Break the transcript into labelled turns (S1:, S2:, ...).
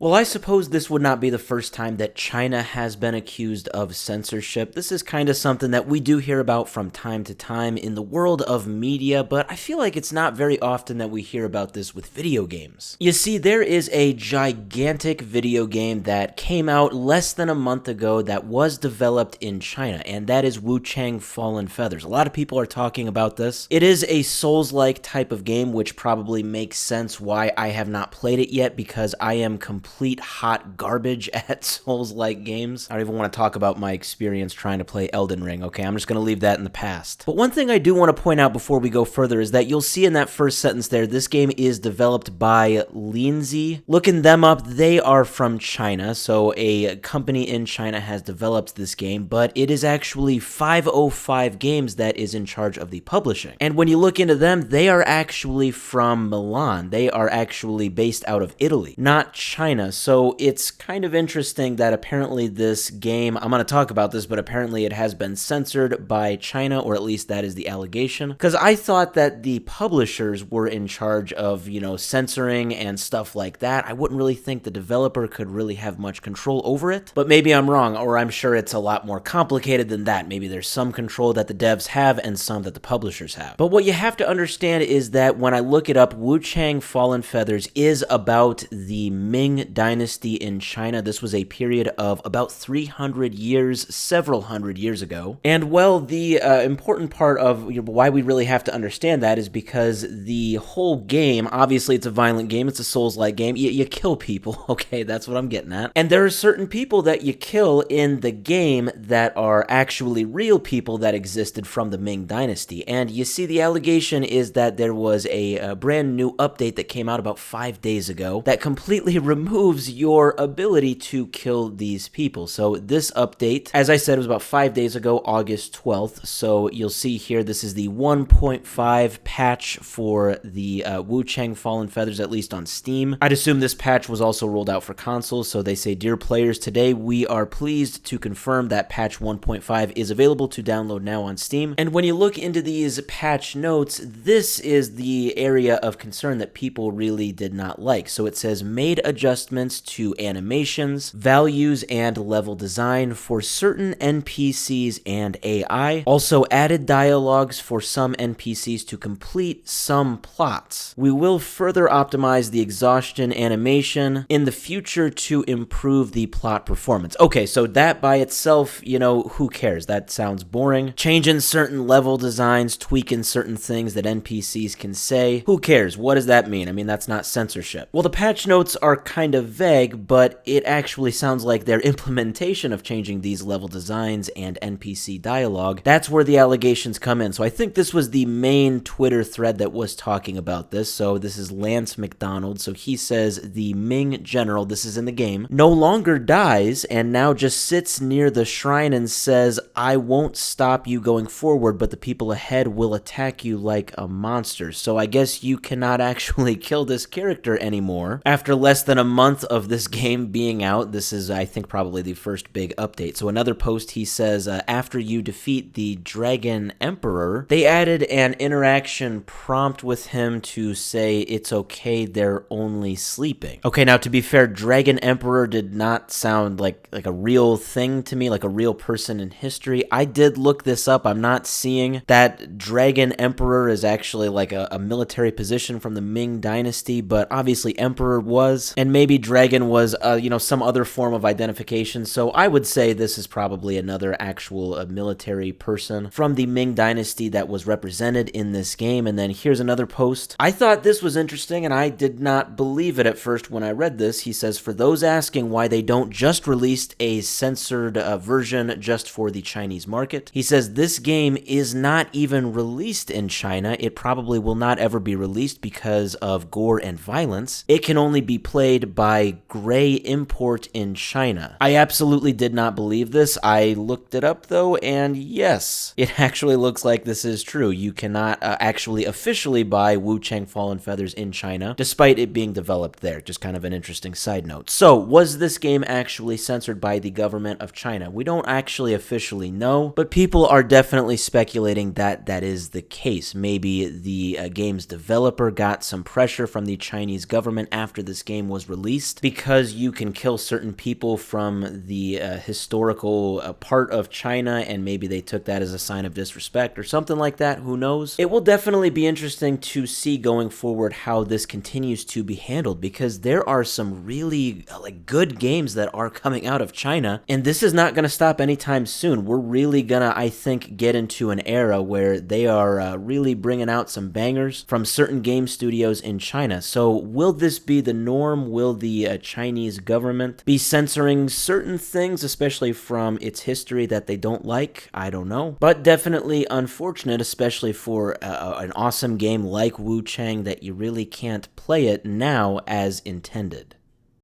S1: Well, I suppose this would not be the first time that China has been accused of censorship. This is kind of something that we do hear about from time to time in the world of media, but I feel like it's not very often that we hear about this with video games. You see, there is a gigantic video game that came out less than a month ago that was developed in China, and that is Wuchang Fallen Feathers. A lot of people are talking about this. It is a Souls-like type of game, which probably makes sense why I have not played it yet, because I am complete hot garbage at Souls-like games. I don't even want to talk about my experience trying to play Elden Ring, okay? I'm just going to leave that in the past. But one thing I do want to point out before we go further is that you'll see in that first sentence there, this game is developed by Lindsay. Looking them up, they are from China, so a company in China has developed this game, but it is actually 505 Games that is in charge of the publishing. And when you look into them, they are actually from Milan. They are actually based out of Italy, not China. So it's kind of interesting that apparently this game, I'm going to talk about this, but apparently it has been censored by China, or at least that is the allegation. Because I thought that the publishers were in charge of, censoring and stuff like that. I wouldn't really think the developer could really have much control over it. But maybe I'm wrong, or I'm sure it's a lot more complicated than that. Maybe there's some control that the devs have and some that the publishers have. But what you have to understand is that when I look it up, Wuchang Fallen Feathers is about the Ming Dynasty in China. This was a period of about 300 years, several hundred years ago. And well, the important part of why we really have to understand that is because the whole game, obviously it's a violent game, it's a Souls-like game, you kill people, okay, that's what I'm getting at. And there are certain people that you kill in the game that are actually real people that existed from the Ming Dynasty. And you see, the allegation is that there was a brand new update that came out about 5 days ago that completely removes your ability to kill these people. So this update, as I said, was about 5 days ago, August 12th. So you'll see here, this is the 1.5 patch for the Wuchang Fallen Feathers, at least on Steam. I'd assume this patch was also rolled out for consoles. So they say, "Dear players, today we are pleased to confirm that patch 1.5 is available to download now on Steam." And when you look into these patch notes, this is the area of concern that people really did not like. So it says, "Made adjustments to animations, values, and level design for certain NPCs and AI. Also added dialogues for some NPCs to complete some plots. We will further optimize the exhaustion animation in the future to improve the plot performance." Okay, so that by itself, who cares? That sounds boring. Changing certain level designs, tweaking certain things that NPCs can say. Who cares? What does that mean? I mean, that's not censorship. Well, the patch notes are kind of vague, but it actually sounds like their implementation of changing these level designs and NPC dialogue, that's where the allegations come in. So I think this was the main Twitter thread that was talking about this. So this is Lance McDonald. So he says, "The Ming general," this is in the game, "no longer dies and now just sits near the shrine and says, 'I won't stop you going forward, but the people ahead will attack you like a monster.' So I guess you cannot actually kill this character anymore." After less than a month of this game being out, this is, I think, probably the first big update. So another post, he says, "After you defeat the Dragon Emperor, they added an interaction prompt with him to say it's okay, they're only sleeping." Okay, now to be fair, Dragon Emperor did not sound like a real thing to me, like a real person in history. I did look this up. I'm not seeing that Dragon Emperor is actually like a military position from the Ming Dynasty, but obviously Emperor was, and maybe Dragon was, some other form of identification. So I would say this is probably another actual military person from the Ming Dynasty that was represented in this game. And then here's another post. I thought this was interesting, and I did not believe it at first when I read this. He says, "For those asking why they don't just release a censored version just for the Chinese market," he says, "This game is not even released in China. It probably will not ever be released because of gore and violence. It can only be played by gray import in China." I absolutely did not believe this. I looked it up though, and yes, it actually looks like this is true. You cannot actually officially buy Wuchang Fallen Feathers in China, despite it being developed there. Just kind of an interesting side note. So, was this game actually censored by the government of China? We don't actually officially know, but people are definitely speculating that that is the case. Maybe the game's developer got some pressure from the Chinese government after this game was released released because you can kill certain people from the historical part of China, and maybe they took that as a sign of disrespect or something like that. Who knows? It will definitely be interesting to see going forward how this continues to be handled, because there are some really good games that are coming out of China, and this is not going to stop anytime soon. We're really gonna, I think, get into an era where they are really bringing out some bangers from certain game studios in China. So will this be the norm? Will the Chinese government be censoring certain things, especially from its history, that they don't like? I don't know. But definitely unfortunate, especially for an awesome game like Wuchang, that you really can't play it now as intended.